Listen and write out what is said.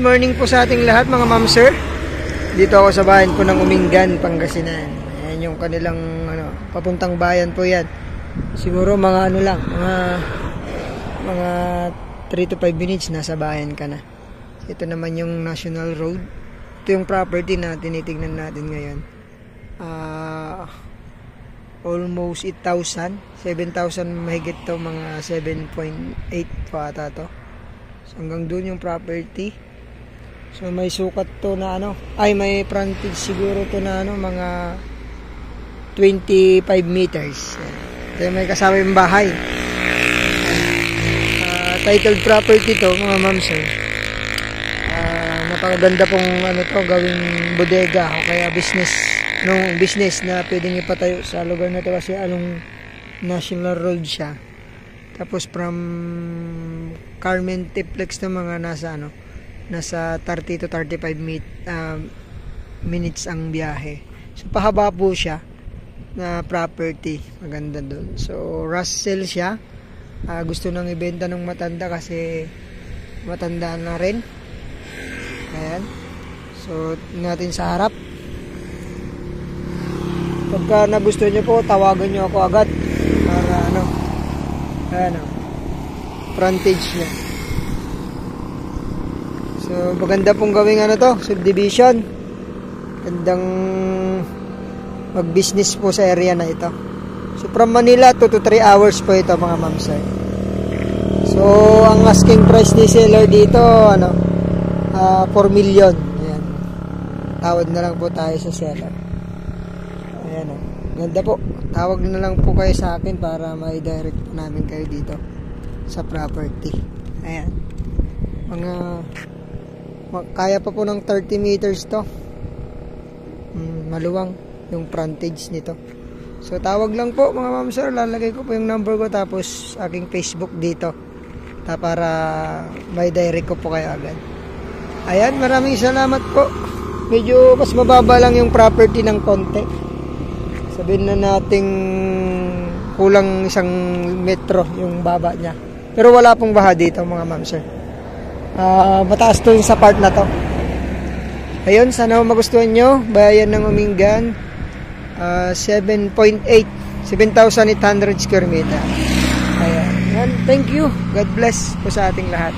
morning po sa ating lahat mga ma'am sir. Dito ako sa bayan po ng Umingan, Pangasinan. Ayan yung kanilang papuntang bayan po yan. Siguro mga mga 3 to 5 minutes nasa bayan ka na. Ito naman yung National Road. Ito yung property na tinitignan natin ngayon. Almost 8,000, 7,000 mahigit to, mga 7.8 pa ata to. So, hanggang doon yung property. So may sukat to na may frontage siguro to na mga 25 meters. Ito may kasama yung bahay. Titled property to mga ma'am sir. Napakaganda pong to, gawing bodega o kaya business na pwedeng ipatayo sa lugar na to kasi along National Road siya. Tapos from Carmen Tiplex na mga nasa 30 to 35 minutes ang biyahe. So pahaba po siya na property. Maganda doon. So Russell siya. Gusto nang ibenta ng matanda kasi matanda na rin. Ayan. So natin sa harap. Pagka nagustuhan nyo po, tawagan nyo ako agad para ayan frontage niya. So maganda pong gawing subdivision. Gandang mag-business po sa area na ito. So from Manila 2 to 3 hours po ito mga ma'am sir. So ang asking price ni seller dito 4 million. Ayan. Tawad na lang po tayo sa seller. Ayan ganda po. Tawag na lang po kayo sa akin para ma-direct po namin kayo dito sa property. Ayan. Kaya pa po ng 30 meters to. Maluwang yung frontage nito. So tawag lang po mga ma'am sir. Lalagay ko po yung number ko tapos aking Facebook dito. Para may direct ko po kayo agad. Ayan, maraming salamat po. Medyo mas mababa lang yung property ng konti. Sabihin na nating kulang 1 metro yung baba niya. Pero wala pong baha dito mga ma'am sir. Mataas to yung sa part na to. Ayun, sana magustuhan nyo. Bayan ng Umingan, 7.8 7,800 square meter. Ayan. Thank you. God bless po sa ating lahat.